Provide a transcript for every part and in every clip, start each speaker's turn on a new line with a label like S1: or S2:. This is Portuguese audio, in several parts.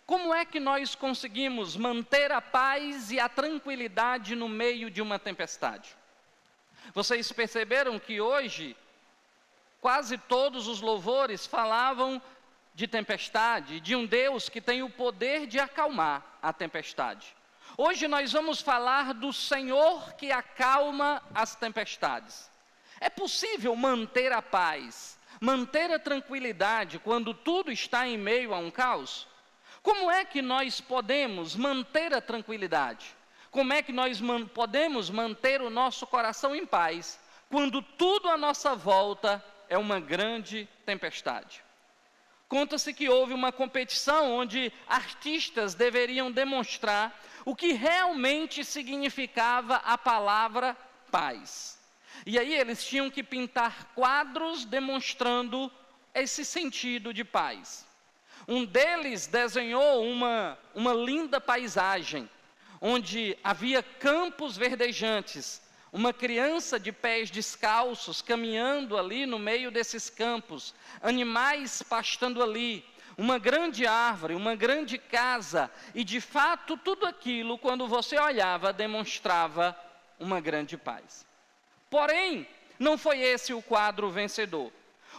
S1: Como é que nós conseguimos manter a paz e a tranquilidade no meio de uma tempestade? Vocês perceberam que hoje, quase todos os louvores falavam de tempestade, de um Deus que tem o poder de acalmar a tempestade. Hoje nós vamos falar do Senhor que acalma as tempestades. É possível manter a paz, manter a tranquilidade quando tudo está em meio a um caos? Como é que nós podemos manter a tranquilidade? Como é que nós podemos manter o nosso coração em paz quando tudo à nossa volta é uma grande tempestade? Conta-se que houve uma competição onde artistas deveriam demonstrar o que realmente significava a palavra paz. E aí eles tinham que pintar quadros demonstrando esse sentido de paz. Um deles desenhou uma linda paisagem, onde havia campos verdejantes, uma criança de pés descalços caminhando ali no meio desses campos, animais pastando ali, uma grande árvore, uma grande casa, e de fato tudo aquilo, quando você olhava, demonstrava uma grande paz. Porém, não foi esse o quadro vencedor.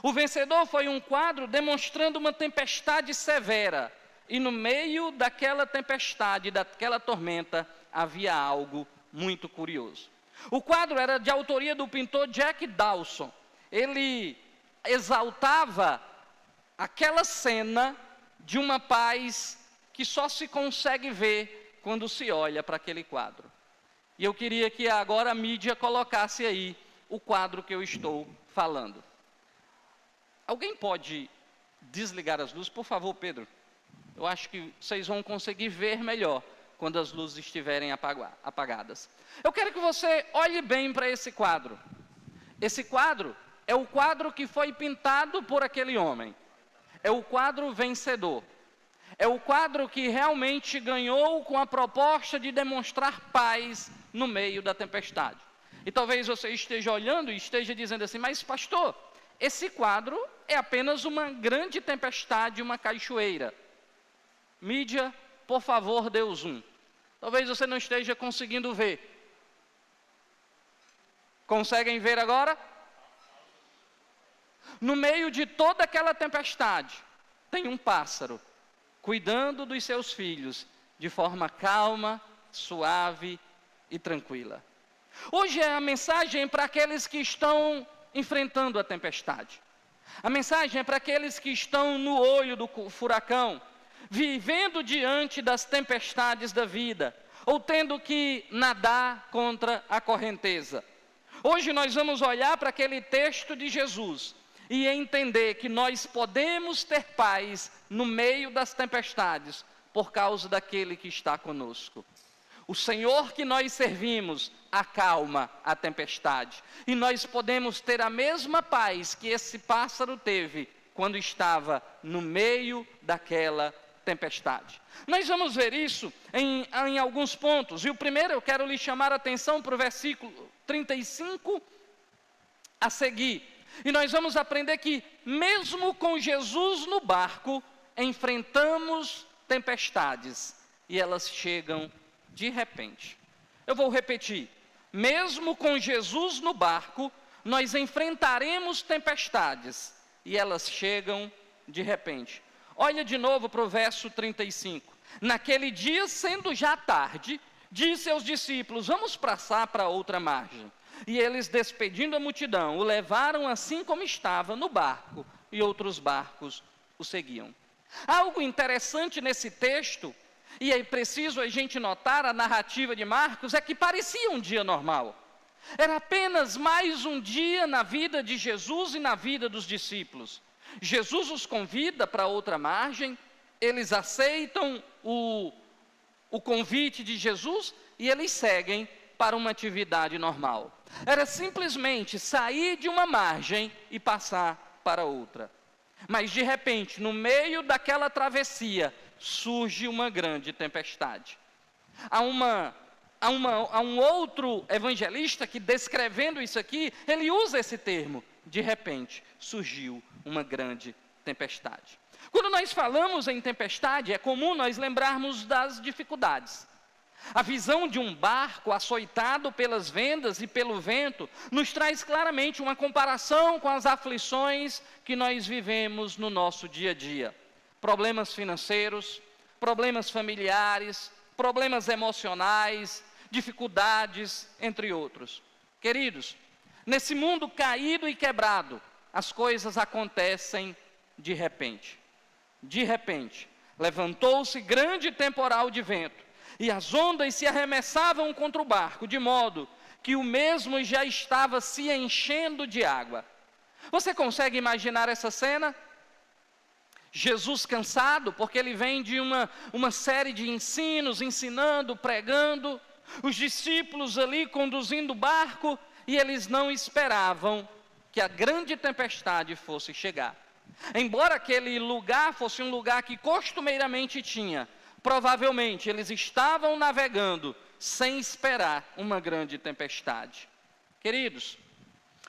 S1: O vencedor foi um quadro demonstrando uma tempestade severa, e no meio daquela tempestade, daquela tormenta, havia algo muito curioso. O quadro era de autoria do pintor Jack Dawson. Ele exaltava aquela cena de uma paz que só se consegue ver quando se olha para aquele quadro. E eu queria que agora a mídia colocasse aí o quadro que eu estou falando. Alguém pode desligar as luzes, por favor, Pedro? Eu acho que vocês vão conseguir ver melhor quando as luzes estiverem apagadas. Eu quero que você olhe bem para esse quadro. Esse quadro é o quadro que foi pintado por aquele homem. É o quadro vencedor. É o quadro que realmente ganhou com a proposta de demonstrar paz no meio da tempestade. E talvez você esteja olhando e esteja dizendo assim, mas pastor, esse quadro é apenas uma grande tempestade, uma cachoeira. Mídia, por favor, dê o zoom. Talvez você não esteja conseguindo ver. Conseguem ver agora? No meio de toda aquela tempestade, tem um pássaro cuidando dos seus filhos de forma calma, suave e tranquila. Hoje a mensagem é para aqueles que estão enfrentando a tempestade. A mensagem é para aqueles que estão no olho do furacão, vivendo diante das tempestades da vida, ou tendo que nadar contra a correnteza. Hoje nós vamos olhar para aquele texto de Jesus e entender que nós podemos ter paz no meio das tempestades, por causa daquele que está conosco. O Senhor que nós servimos acalma a tempestade. E nós podemos ter a mesma paz que esse pássaro teve quando estava no meio daquela tempestade. Nós vamos ver isso em alguns pontos. E o primeiro eu quero lhe chamar a atenção para o versículo 35 a seguir. E nós vamos aprender que mesmo com Jesus no barco, enfrentamos tempestades. E elas chegam de repente. Eu vou repetir. Mesmo com Jesus no barco, nós enfrentaremos tempestades. E elas chegam de repente. Olha de novo para o verso 35. Naquele dia, sendo já tarde, disse aos discípulos, vamos passar para outra margem. E eles, despedindo a multidão, o levaram assim como estava no barco, e outros barcos o seguiam. Algo interessante nesse texto, e é preciso a gente notar a narrativa de Marcos, é que parecia um dia normal. Era apenas mais um dia na vida de Jesus e na vida dos discípulos. Jesus os convida para outra margem, eles aceitam o convite de Jesus e eles seguem para uma atividade normal. Era simplesmente sair de uma margem e passar para outra. Mas de repente, no meio daquela travessia, surge uma grande tempestade. Há um outro evangelista que, descrevendo isso aqui, ele usa esse termo. De repente, surgiu uma grande tempestade. Quando nós falamos em tempestade, é comum nós lembrarmos das dificuldades. A visão de um barco açoitado pelas vendas e pelo vento nos traz claramente uma comparação com as aflições que nós vivemos no nosso dia a dia. Problemas financeiros, problemas familiares, problemas emocionais, dificuldades, entre outros. Queridos, nesse mundo caído e quebrado, as coisas acontecem de repente. De repente, levantou-se grande temporal de vento, e as ondas se arremessavam contra o barco, de modo que o mesmo já estava se enchendo de água. Você consegue imaginar essa cena? Jesus cansado, porque ele vem de uma série de ensinos, ensinando, pregando, os discípulos ali conduzindo o barco, e eles não esperavam que a grande tempestade fosse chegar. Embora aquele lugar fosse um lugar que costumeiramente tinha, provavelmente eles estavam navegando sem esperar uma grande tempestade. Queridos,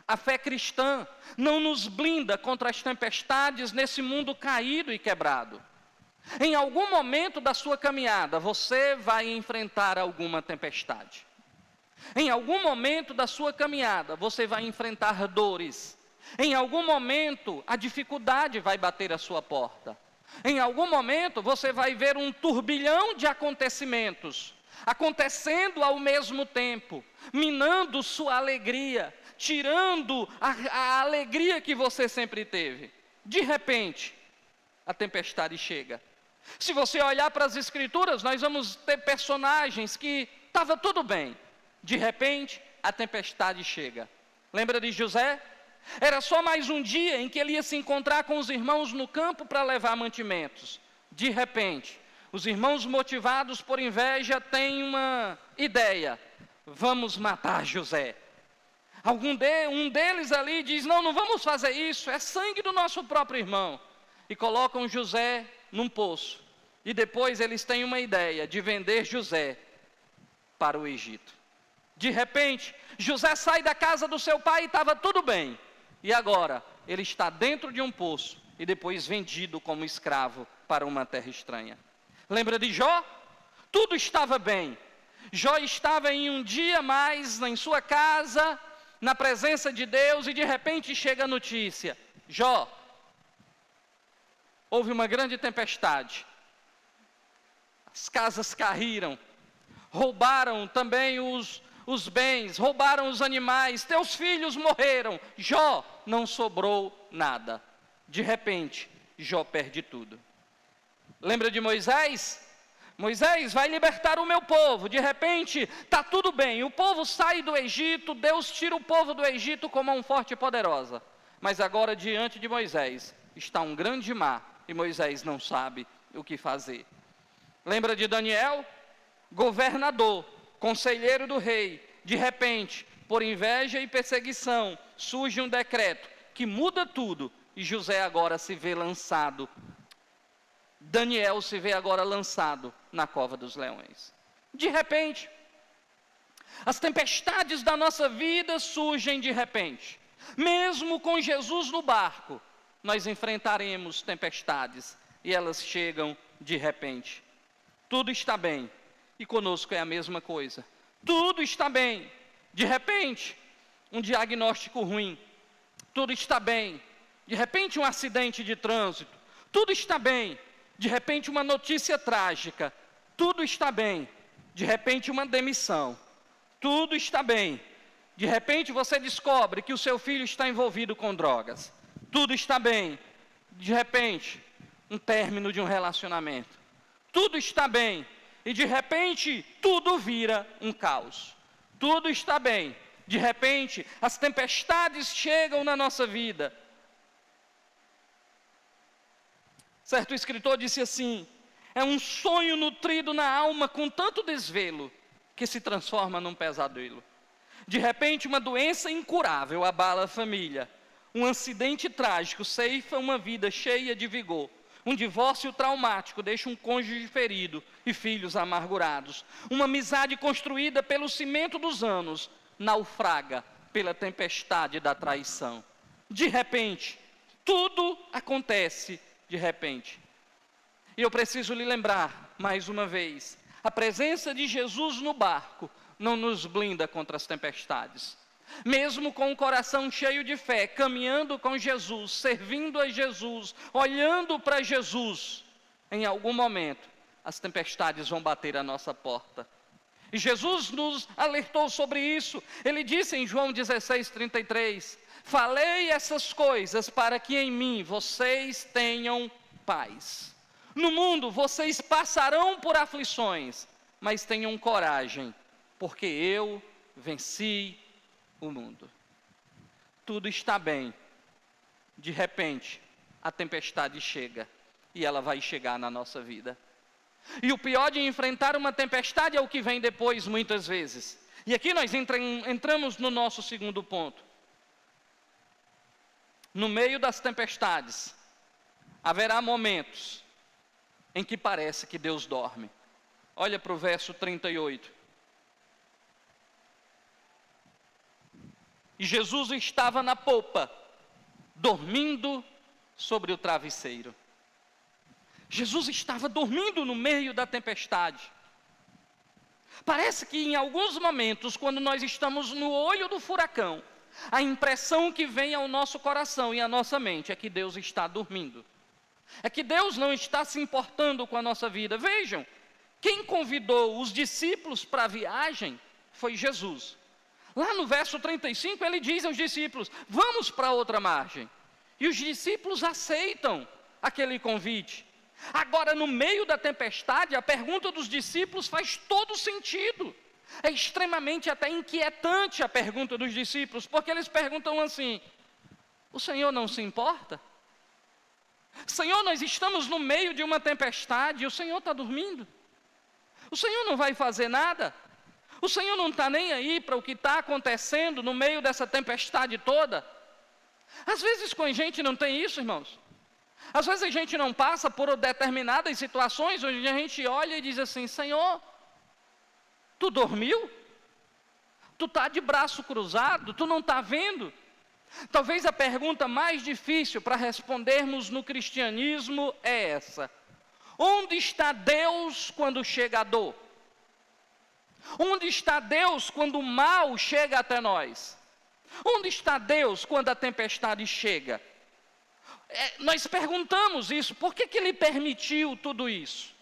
S1: a fé cristã não nos blinda contra as tempestades nesse mundo caído e quebrado. Em algum momento da sua caminhada, você vai enfrentar alguma tempestade. Em algum momento da sua caminhada, você vai enfrentar dores. Em algum momento, a dificuldade vai bater à sua porta. Em algum momento, você vai ver um turbilhão de acontecimentos acontecendo ao mesmo tempo, minando sua alegria, tirando a alegria que você sempre teve. De repente, a tempestade chega. Se você olhar para as Escrituras, nós vamos ter personagens que estava tudo bem. De repente, a tempestade chega. Lembra de José? Era só mais um dia em que ele ia se encontrar com os irmãos no campo para levar mantimentos. De repente, os irmãos motivados por inveja têm uma ideia: vamos matar José. Um deles ali diz: não vamos fazer isso, é sangue do nosso próprio irmão. E colocam José num poço. E depois eles têm uma ideia de vender José para o Egito. De repente, José sai da casa do seu pai e estava tudo bem. E agora, ele está dentro de um poço e depois vendido como escravo para uma terra estranha. Lembra de Jó? Tudo estava bem. Jó estava em um dia mais em sua casa, na presença de Deus, e de repente chega a notícia: Jó, houve uma grande tempestade. As casas caíram, roubaram também os bens, roubaram os animais, teus filhos morreram. Jó, não sobrou nada. De repente, Jó perde tudo. Lembra de Moisés? Moisés vai libertar o meu povo. De repente, está tudo bem. O povo sai do Egito, Deus tira o povo do Egito com mão forte e poderosa. Mas agora, diante de Moisés, está um grande mar e Moisés não sabe o que fazer. Lembra de Daniel? Governador, conselheiro do rei. De repente, por inveja e perseguição, surge um decreto que muda tudo e José agora se vê lançado. Daniel se vê agora lançado na cova dos leões. De repente, as tempestades da nossa vida surgem de repente. Mesmo com Jesus no barco, nós enfrentaremos tempestades e elas chegam de repente. Tudo está bem e conosco é a mesma coisa. Tudo está bem. De repente, um diagnóstico ruim. Tudo está bem. De repente, um acidente de trânsito. Tudo está bem. De repente, uma notícia trágica. Tudo está bem. De repente, uma demissão. Tudo está bem. De repente, você descobre que o seu filho está envolvido com drogas. Tudo está bem. De repente, um término de um relacionamento. Tudo está bem. E de repente, tudo vira um caos. Tudo está bem. De repente, as tempestades chegam na nossa vida. Certo escritor disse assim: é um sonho nutrido na alma com tanto desvelo, que se transforma num pesadelo. De repente, uma doença incurável abala a família. Um acidente trágico ceifa uma vida cheia de vigor. Um divórcio traumático deixa um cônjuge ferido e filhos amargurados. Uma amizade construída pelo cimento dos anos naufraga pela tempestade da traição. De repente, tudo acontece de repente. E eu preciso lhe lembrar, mais uma vez, a presença de Jesus no barco não nos blinda contra as tempestades. Mesmo com o coração cheio de fé, caminhando com Jesus, servindo a Jesus, olhando para Jesus, em algum momento, as tempestades vão bater à nossa porta. E Jesus nos alertou sobre isso. Ele disse em João 16:33, falei essas coisas para que em mim vocês tenham paz. No mundo vocês passarão por aflições, mas tenham coragem, porque eu venci o mundo. Tudo está bem. De repente, a tempestade chega, e ela vai chegar na nossa vida. E o pior de enfrentar uma tempestade é o que vem depois, muitas vezes. E aqui nós entramos no nosso segundo ponto. No meio das tempestades, haverá momentos em que parece que Deus dorme. Olha para o verso 38. E Jesus estava na popa, dormindo sobre o travesseiro. Jesus estava dormindo no meio da tempestade. Parece que em alguns momentos, quando nós estamos no olho do furacão, a impressão que vem ao nosso coração e à nossa mente é que Deus está dormindo. É que Deus não está se importando com a nossa vida. Vejam, quem convidou os discípulos para a viagem foi Jesus. Lá no verso 35 ele diz aos discípulos, vamos para outra margem. E os discípulos aceitam aquele convite. Agora, no meio da tempestade, a pergunta dos discípulos faz todo sentido. É extremamente até inquietante a pergunta dos discípulos, porque eles perguntam assim, o Senhor não se importa? Senhor, nós estamos no meio de uma tempestade e o Senhor está dormindo? O Senhor não vai fazer nada? O Senhor não está nem aí para o que está acontecendo no meio dessa tempestade toda? Às vezes com a gente não tem isso, irmãos. Às vezes a gente não passa por determinadas situações onde a gente olha e diz assim, Senhor, tu dormiu? Tu está de braço cruzado? Tu não está vendo? Talvez a pergunta mais difícil para respondermos no cristianismo é essa. Onde está Deus quando chega a dor? Onde está Deus quando o mal chega até nós? Onde está Deus quando a tempestade chega? Nós perguntamos isso, por que Ele permitiu tudo isso?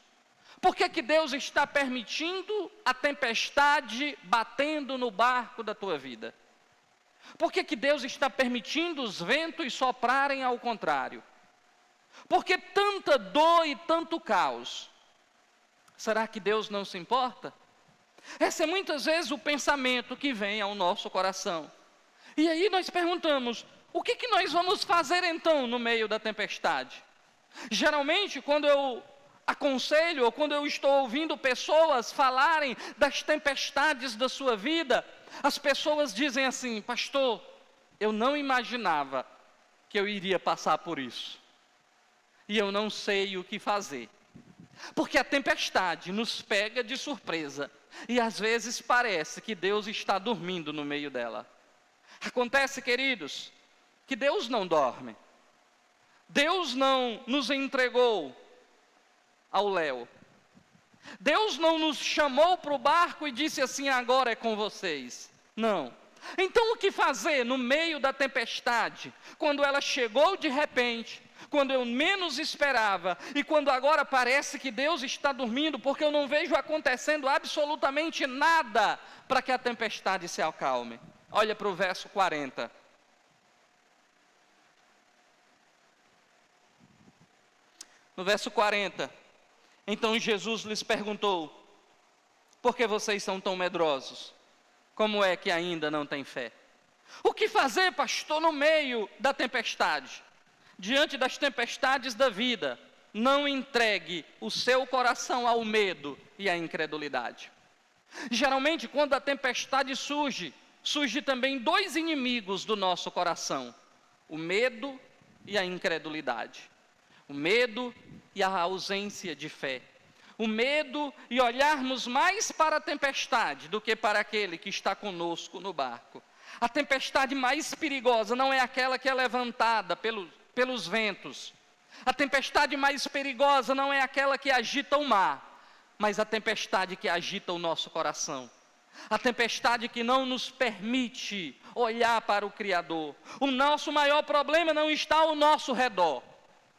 S1: Por que Deus está permitindo a tempestade batendo no barco da tua vida? Por que Deus está permitindo os ventos soprarem ao contrário? Por que tanta dor e tanto caos? Será que Deus não se importa? Esse é muitas vezes o pensamento que vem ao nosso coração. E aí nós perguntamos, o que nós vamos fazer então no meio da tempestade? Geralmente, quando eu aconselho ou quando eu estou ouvindo pessoas falarem das tempestades da sua vida, as pessoas dizem assim, pastor, eu não imaginava que eu iria passar por isso. E eu não sei o que fazer. Porque a tempestade nos pega de surpresa. E às vezes parece que Deus está dormindo no meio dela. Acontece, queridos, que Deus não dorme. Deus não nos entregou ao léu. Deus não nos chamou para o barco e disse assim, agora é com vocês. Não. Então o que fazer no meio da tempestade, quando ela chegou de repente, quando eu menos esperava, e quando agora parece que Deus está dormindo, porque eu não vejo acontecendo absolutamente nada para que a tempestade se acalme? Olha para o verso 40. No verso 40, então Jesus lhes perguntou, por que vocês são tão medrosos? Como é que ainda não têm fé? O que fazer, pastor, no meio da tempestade? Diante das tempestades da vida, não entregue o seu coração ao medo e à incredulidade. Geralmente, quando a tempestade surge também dois inimigos do nosso coração: o medo e a incredulidade. O medo e a ausência de fé. O medo e olharmos mais para a tempestade do que para aquele que está conosco no barco. A tempestade mais perigosa não é aquela que é levantada pelos ventos. A tempestade mais perigosa não é aquela que agita o mar, mas a tempestade que agita o nosso coração. A tempestade que não nos permite olhar para o Criador. O nosso maior problema não está ao nosso redor.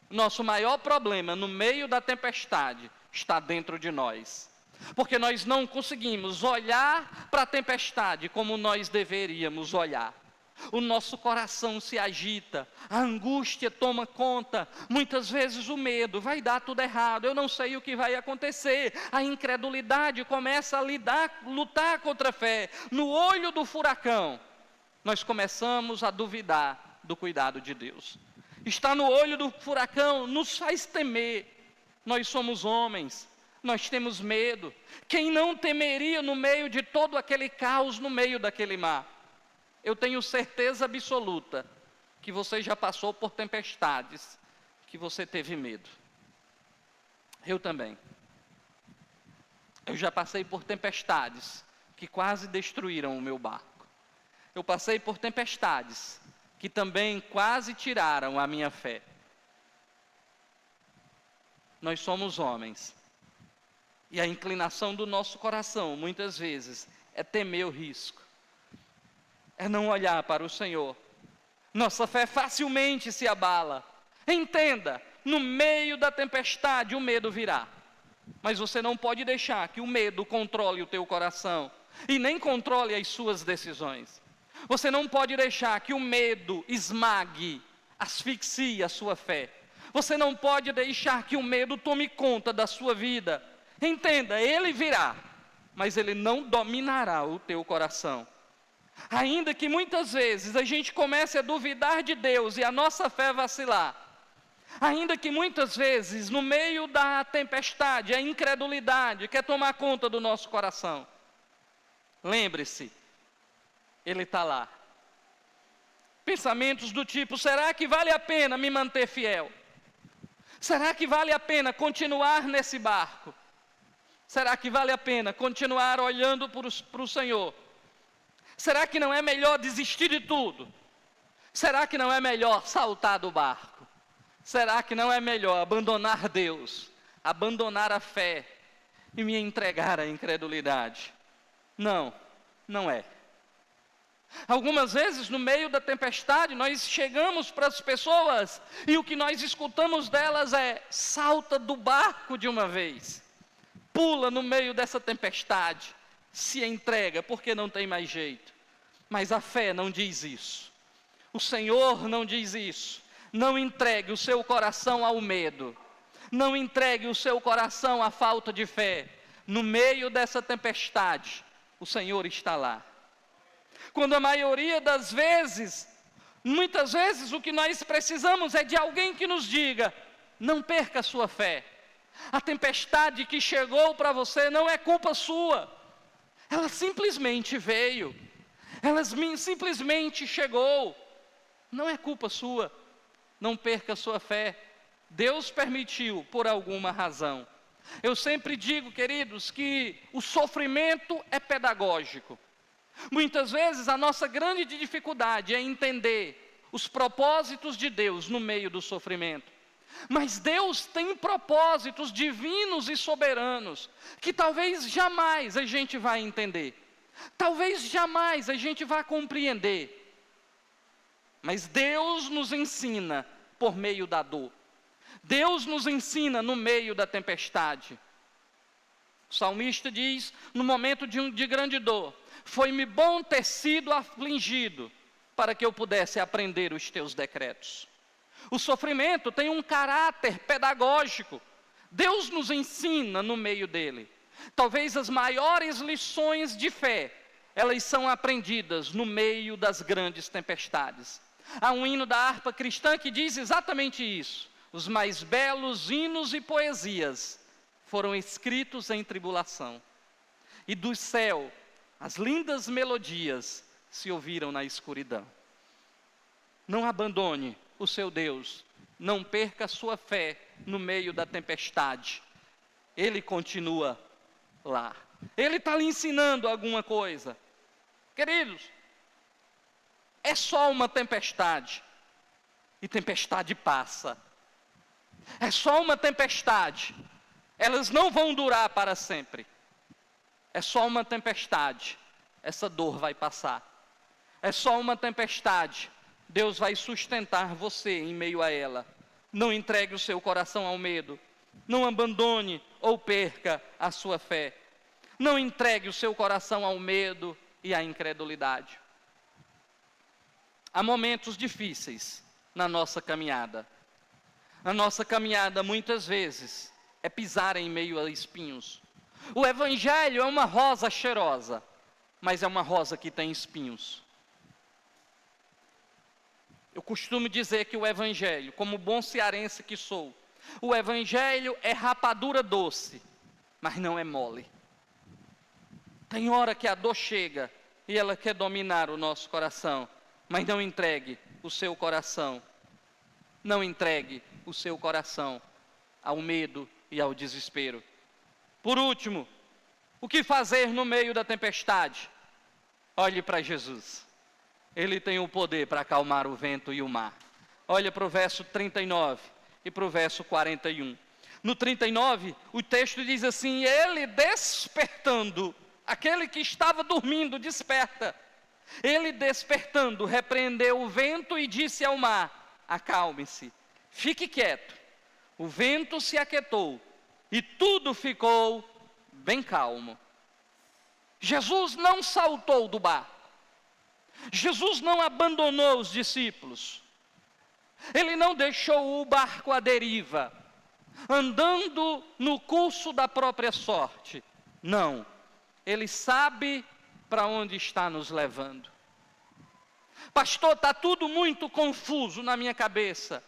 S1: Nosso maior problema no meio da tempestade está dentro de nós. Porque nós não conseguimos olhar para a tempestade como nós deveríamos olhar. O nosso coração se agita, a angústia toma conta, muitas vezes o medo, vai dar tudo errado, eu não sei o que vai acontecer, a incredulidade começa a lutar contra a fé. No olho do furacão, nós começamos a duvidar do cuidado de Deus. Estar no olho do furacão nos faz temer. Nós somos homens, nós temos medo. Quem não temeria no meio de todo aquele caos, no meio daquele mar? Eu tenho certeza absoluta que você já passou por tempestades, que você teve medo. Eu também. Eu já passei por tempestades que quase destruíram o meu barco. Eu passei por tempestades que também quase tiraram a minha fé. Nós somos homens. E a inclinação do nosso coração, muitas vezes, é temer o risco. É não olhar para o Senhor. Nossa fé facilmente se abala. Entenda, no meio da tempestade o medo virá. Mas você não pode deixar que o medo controle o teu coração. E nem controle as suas decisões. Você não pode deixar que o medo esmague, asfixie a sua fé. Você não pode deixar que o medo tome conta da sua vida. Entenda, ele virá, mas ele não dominará o teu coração. Ainda que muitas vezes a gente comece a duvidar de Deus e a nossa fé vacilar, ainda que muitas vezes no meio da tempestade a incredulidade quer tomar conta do nosso coração, lembre-se, Ele está lá. Pensamentos do tipo: será que vale a pena me manter fiel? Será que vale a pena continuar nesse barco? Será que vale a pena continuar olhando para o Senhor? Será que não é melhor desistir de tudo? Será que não é melhor saltar do barco? Será que não é melhor abandonar Deus, abandonar a fé e me entregar à incredulidade? Não, não é. Algumas vezes no meio da tempestade nós chegamos para as pessoas e o que nós escutamos delas é: salta do barco de uma vez, pula no meio dessa tempestade, se entrega, porque não tem mais jeito. Mas a fé não diz isso. O Senhor não diz isso. Não entregue o seu coração ao medo. Não entregue o seu coração à falta de fé. No meio dessa tempestade, o Senhor está lá. Quando a maioria das vezes, muitas vezes o que nós precisamos é de alguém que nos diga: não perca a sua fé. A tempestade que chegou para você não é culpa sua. Ela simplesmente veio. Ela simplesmente chegou. Não é culpa sua. Não perca a sua fé. Deus permitiu por alguma razão. Eu sempre digo, queridos, que o sofrimento é pedagógico. Muitas vezes a nossa grande dificuldade é entender os propósitos de Deus no meio do sofrimento. Mas Deus tem propósitos divinos e soberanos que talvez jamais a gente vai entender. Talvez jamais a gente vá compreender. Mas Deus nos ensina por meio da dor. Deus nos ensina no meio da tempestade. O salmista diz, no momento de grande dor: foi-me bom ter sido afligido, para que eu pudesse aprender os teus decretos. O sofrimento tem um caráter pedagógico. Deus nos ensina no meio dele. Talvez as maiores lições de fé, elas são aprendidas no meio das grandes tempestades. Há um hino da harpa cristã que diz exatamente isso: os mais belos hinos e poesias foram escritos em tribulação, e do céu as lindas melodias se ouviram na escuridão. Não abandone o seu Deus, não perca a sua fé no meio da tempestade. Ele continua lá. Ele está lhe ensinando alguma coisa. Queridos, é só uma tempestade. E tempestade passa. É só uma tempestade. Elas não vão durar para sempre. É só uma tempestade. Essa dor vai passar. É só uma tempestade. Deus vai sustentar você em meio a ela. Não entregue o seu coração ao medo. Não abandone ou perca a sua fé. Não entregue o seu coração ao medo e à incredulidade. Há momentos difíceis na nossa caminhada. A nossa caminhada, muitas vezes, é pisar em meio a espinhos. O Evangelho é uma rosa cheirosa, mas é uma rosa que tem espinhos. Eu costumo dizer que o Evangelho, como bom cearense que sou, o Evangelho é rapadura doce, mas não é mole. Tem hora que a dor chega e ela quer dominar o nosso coração, mas não entregue o seu coração. Não entregue o seu coração ao medo e ao desespero. Por último, o que fazer no meio da tempestade? Olhe para Jesus. Ele tem o poder para acalmar o vento e o mar. Olha para o verso 39 e para o verso 41. No 39, o texto diz assim: ele despertando, aquele que estava dormindo, desperta. Ele despertando, repreendeu o vento e disse ao mar: acalme-se, fique quieto. O vento se aquietou e tudo ficou bem calmo. Jesus não saltou do barco. Jesus não abandonou os discípulos. Ele não deixou o barco à deriva, andando no curso da própria sorte. Não. Ele sabe para onde está nos levando. Pastor, está tudo muito confuso na minha cabeça.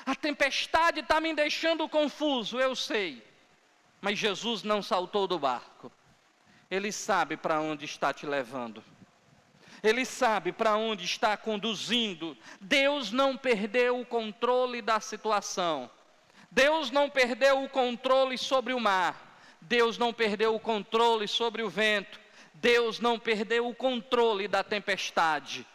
S1: A tempestade está me deixando confuso, eu sei. Mas Jesus não saltou do barco. Ele sabe para onde está te levando. Ele sabe para onde está conduzindo. Deus não perdeu o controle da situação. Deus não perdeu o controle sobre o mar. Deus não perdeu o controle sobre o vento. Deus não perdeu o controle da tempestade.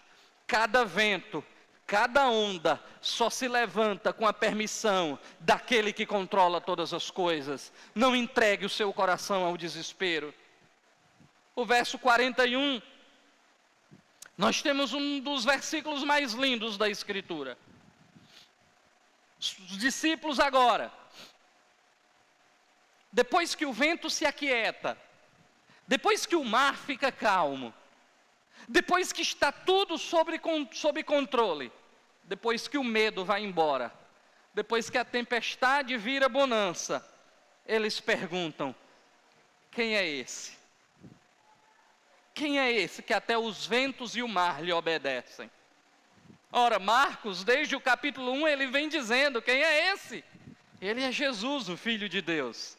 S1: Cada vento, cada onda só se levanta com a permissão daquele que controla todas as coisas. Não entregue o seu coração ao desespero. O verso 41, nós temos um dos versículos mais lindos da Escritura. Os discípulos agora, depois que o vento se aquieta, depois que o mar fica calmo, depois que está tudo sob controle, depois que o medo vai embora, depois que a tempestade vira bonança, eles perguntam: quem é esse? Quem é esse que até os ventos e o mar lhe obedecem? Ora, Marcos, desde o capítulo 1, ele vem dizendo: quem é esse? Ele é Jesus, o Filho de Deus.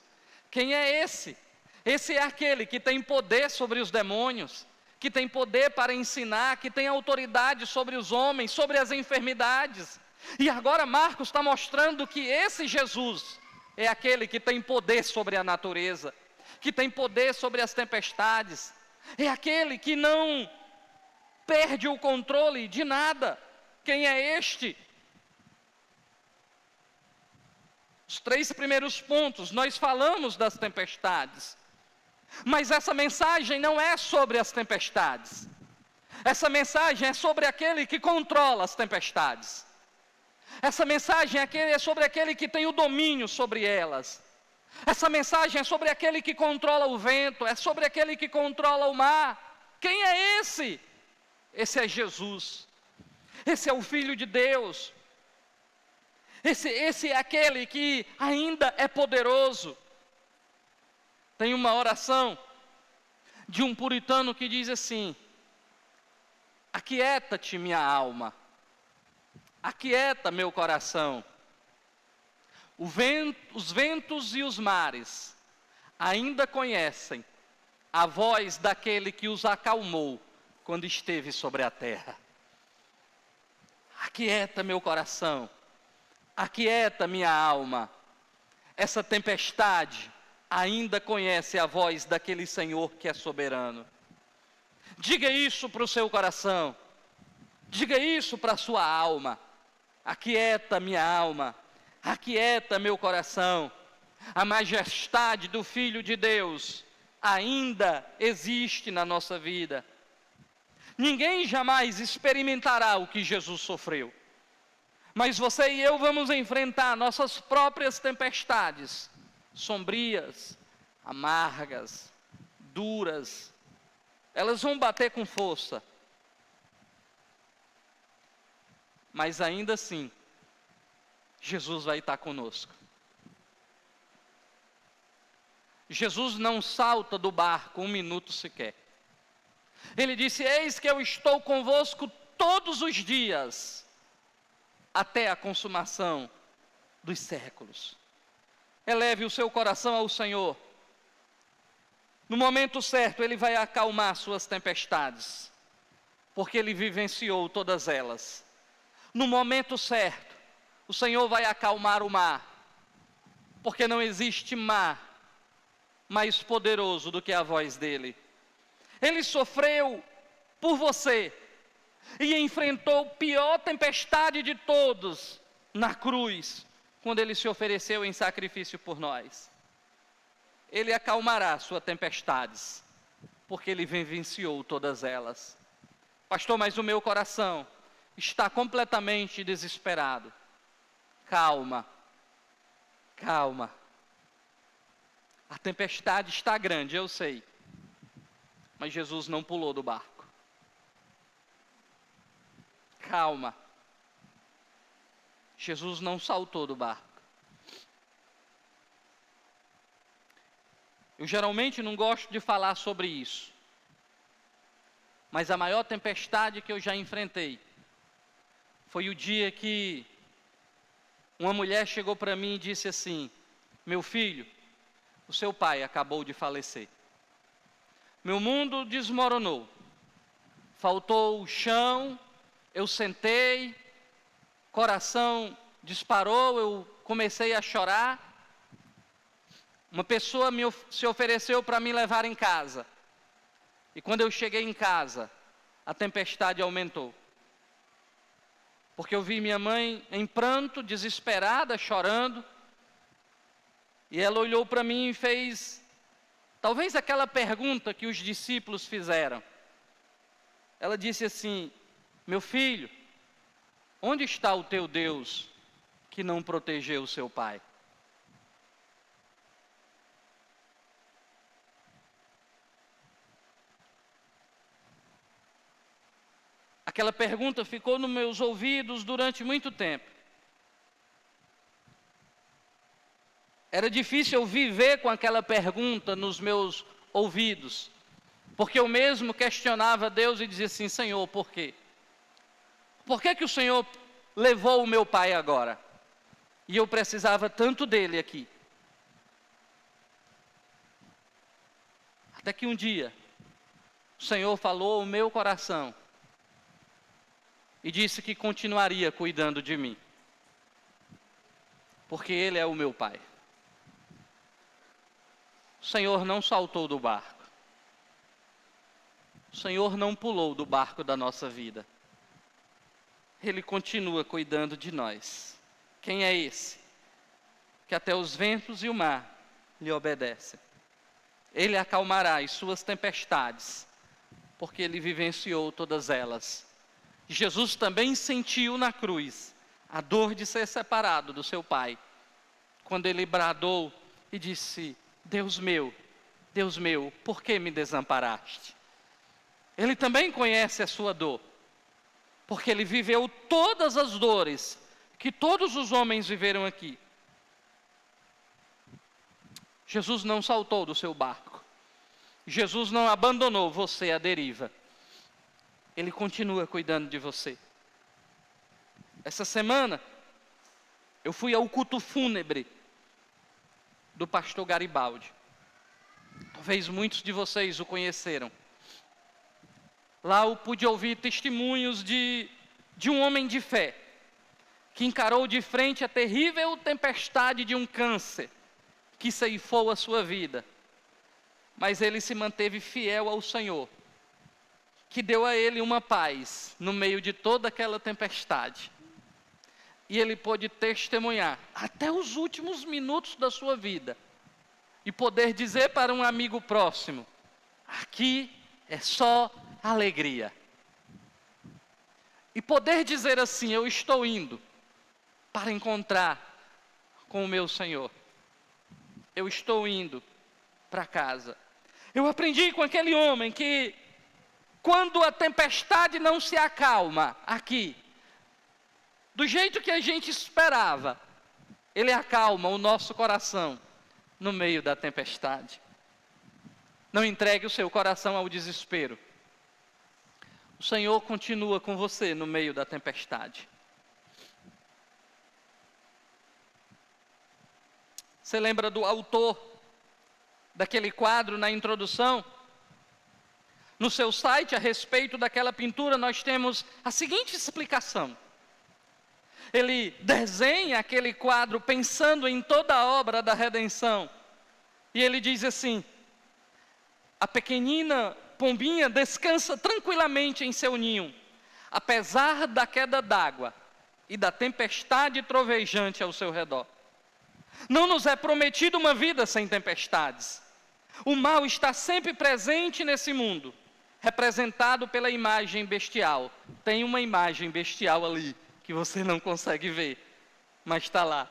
S1: Quem é esse? Esse é aquele que tem poder sobre os demônios, que tem poder para ensinar, que tem autoridade sobre os homens, sobre as enfermidades. E agora Marcos está mostrando que esse Jesus é aquele que tem poder sobre a natureza, que tem poder sobre as tempestades, é aquele que não perde o controle de nada. Quem é este? Os 3 primeiros pontos, nós falamos das tempestades. Mas essa mensagem não é sobre as tempestades. Essa mensagem é sobre aquele que controla as tempestades. Essa mensagem é sobre aquele que tem o domínio sobre elas. Essa mensagem é sobre aquele que controla o vento, é sobre aquele que controla o mar. Quem é esse? Esse é Jesus. Esse é o Filho de Deus. Esse é aquele que ainda é poderoso. Tem uma oração de um puritano que diz assim: aquieta-te, minha alma, aquieta meu coração. Os ventos e os mares ainda conhecem a voz daquele que os acalmou quando esteve sobre a terra. Aquieta meu coração, aquieta minha alma. Essa tempestade ainda conhece a voz daquele Senhor que é soberano. Diga isso para o seu coração, diga isso para a sua alma. Aquieta minha alma, Aquieta meu coração. A majestade do Filho de Deus ainda existe na nossa vida. Ninguém jamais experimentará o que Jesus sofreu. Mas você e eu vamos enfrentar nossas próprias tempestades, sombrias, amargas, duras. Elas vão bater com força. Mas ainda assim, Jesus vai estar conosco. Jesus não salta do barco um minuto sequer. Ele disse: eis que eu estou convosco todos os dias, até a consumação dos séculos. Eleve o seu coração ao Senhor. No momento certo, Ele vai acalmar suas tempestades, porque Ele vivenciou todas elas. No momento certo, o Senhor vai acalmar o mar, porque não existe mar mais poderoso do que a voz dEle. Ele sofreu por você e enfrentou a pior tempestade de todos na cruz, quando Ele se ofereceu em sacrifício por nós. Ele acalmará suas tempestades, porque Ele vivenciou todas elas. Pastor, mas o meu coração está completamente desesperado. Calma, calma. A tempestade está grande, eu sei. Mas Jesus não pulou do barco. Calma. Jesus não saltou do barco. Eu geralmente não gosto de falar sobre isso. Mas a maior tempestade que eu já enfrentei foi o dia que uma mulher chegou para mim e disse assim: meu filho, o seu pai acabou de falecer. Meu mundo desmoronou. Faltou o chão, eu sentei, coração disparou, eu comecei a chorar. Uma pessoa se ofereceu para me levar em casa. E quando eu cheguei em casa, a tempestade aumentou. Porque eu vi minha mãe em pranto, desesperada, chorando. E ela olhou para mim e fez, talvez aquela pergunta que os discípulos fizeram. Ela disse assim: meu filho, onde está o teu Deus que não protegeu o seu pai? Aquela pergunta ficou nos meus ouvidos durante muito tempo. Era difícil eu viver com aquela pergunta nos meus ouvidos, porque eu mesmo questionava Deus e dizia assim: Senhor, por quê? Por que que o Senhor levou o meu pai agora? E eu precisava tanto dele aqui. Até que um dia, o Senhor falou ao meu coração e disse que continuaria cuidando de mim, porque Ele é o meu pai. O Senhor não saltou do barco. O Senhor não pulou do barco da nossa vida. Ele continua cuidando de nós. Quem é esse? Que até os ventos e o mar lhe obedecem. Ele acalmará as suas tempestades, porque Ele vivenciou todas elas. Jesus também sentiu na cruz a dor de ser separado do seu Pai, quando Ele bradou e disse: Deus meu, por que me desamparaste? Ele também conhece a sua dor, porque Ele viveu todas as dores que todos os homens viveram aqui. Jesus não saltou do seu barco. Jesus não abandonou você à deriva. Ele continua cuidando de você. Essa semana, eu fui ao culto fúnebre do pastor Garibaldi. Talvez muitos de vocês o conheceram. Lá eu pude ouvir testemunhos de um homem de fé, que encarou de frente a terrível tempestade de um câncer, que ceifou a sua vida. Mas ele se manteve fiel ao Senhor, que deu a ele uma paz no meio de toda aquela tempestade. e ele pôde testemunhar até os últimos minutos da sua vida e poder dizer para um amigo próximo: aqui é só alegria. E poder dizer assim: eu estou indo para encontrar com o meu Senhor. Eu estou indo para casa. Eu aprendi com aquele homem que quando a tempestade não se acalma aqui, do jeito que a gente esperava, ele acalma o nosso coração no meio da tempestade. Não entregue o seu coração ao desespero. O Senhor continua com você no meio da tempestade. Você lembra do autor daquele quadro na introdução? No seu site, a respeito daquela pintura, nós temos a seguinte explicação. Ele desenha aquele quadro pensando em toda a obra da redenção. E ele diz assim: a pequenina pombinha descansa tranquilamente em seu ninho, apesar da queda d'água e da tempestade trovejante ao seu redor. Não nos é prometido uma vida sem tempestades. O mal está sempre presente nesse mundo, representado pela imagem bestial. Tem uma imagem bestial ali, que você não consegue ver, mas está lá.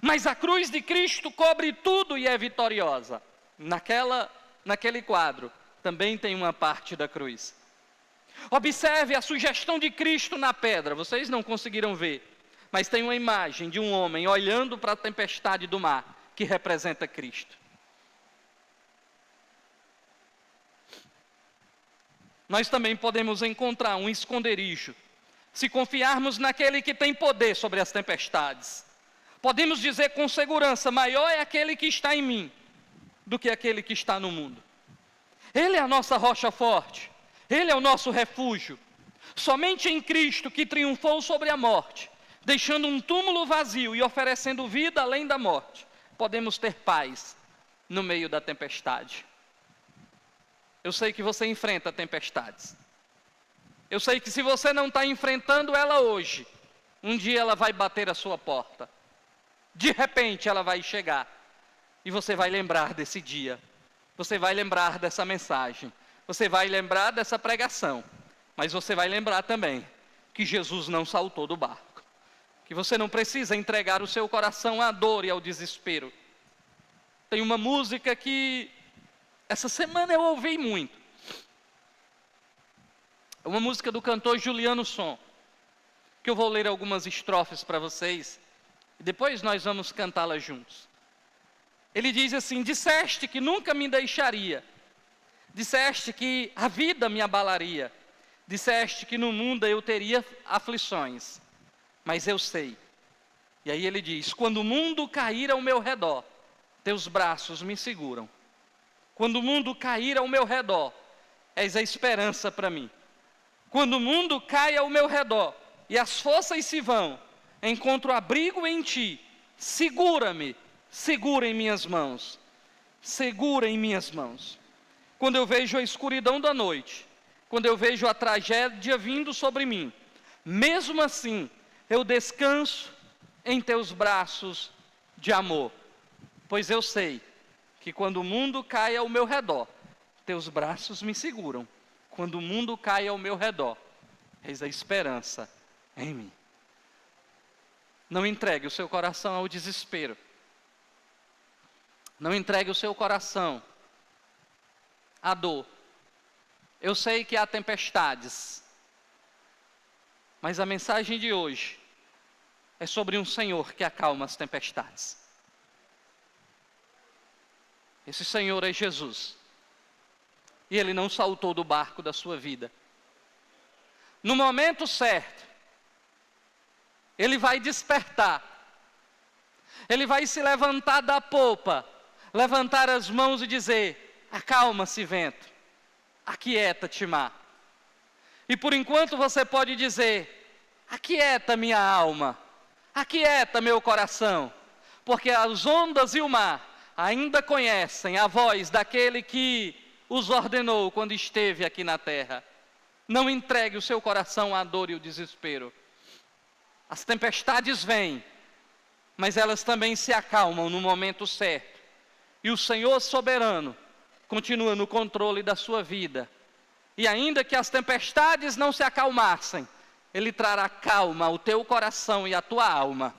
S1: Mas a cruz de Cristo cobre tudo e é vitoriosa. Naquele quadro, também tem uma parte da cruz. Observe a sugestão de Cristo na pedra, vocês não conseguiram ver, mas tem uma imagem de um homem olhando para a tempestade do mar, que representa Cristo. Nós também podemos encontrar um esconderijo, se confiarmos naquele que tem poder sobre as tempestades. Podemos dizer com segurança: maior é aquele que está em mim, do que aquele que está no mundo. Ele é a nossa rocha forte, Ele é o nosso refúgio. Somente em Cristo, que triunfou sobre a morte, deixando um túmulo vazio e oferecendo vida além da morte, podemos ter paz no meio da tempestade. Eu sei que você enfrenta tempestades. Eu sei que se você não está enfrentando ela hoje, um dia ela vai bater a sua porta. De repente ela vai chegar. E você vai lembrar desse dia. Você vai lembrar dessa mensagem. Você vai lembrar dessa pregação. Mas você vai lembrar também que Jesus não saltou do barco. Que você não precisa entregar o seu coração à dor e ao desespero. Tem uma música que essa semana eu ouvi muito. É uma música do cantor Juliano Som, que eu vou ler algumas estrofes para vocês, e depois nós vamos cantá-la juntos. Ele diz assim: disseste que nunca me deixaria, disseste que a vida me abalaria, disseste que no mundo eu teria aflições, mas eu sei. E aí ele diz: quando o mundo cair ao meu redor, teus braços me seguram. Quando o mundo cair ao meu redor, és a esperança para mim. Quando o mundo cai ao meu redor e as forças se vão, encontro abrigo em ti. Segura-me, segura em minhas mãos, segura em minhas mãos. Quando eu vejo a escuridão da noite, quando eu vejo a tragédia vindo sobre mim, mesmo assim eu descanso em teus braços de amor, pois eu sei que quando o mundo cai ao meu redor, teus braços me seguram. Quando o mundo cai ao meu redor, eis a esperança em mim. Não entregue o seu coração ao desespero. Não entregue o seu coração à dor. Eu sei que há tempestades, mas a mensagem de hoje é sobre um Senhor que acalma as tempestades. Esse Senhor é Jesus. E Ele não saltou do barco da sua vida. No momento certo, Ele vai despertar. Ele vai se levantar da popa, levantar as mãos e dizer: acalma-se, vento, aquieta-te, mar. E por enquanto você pode dizer: aquieta minha alma, aquieta meu coração, porque as ondas e o mar ainda conhecem a voz daquele que os ordenou quando esteve aqui na terra. Não entregue o seu coração à dor e ao desespero. As tempestades vêm, mas elas também se acalmam no momento certo. E o Senhor soberano continua no controle da sua vida. E ainda que as tempestades não se acalmassem, Ele trará calma ao teu coração e à tua alma.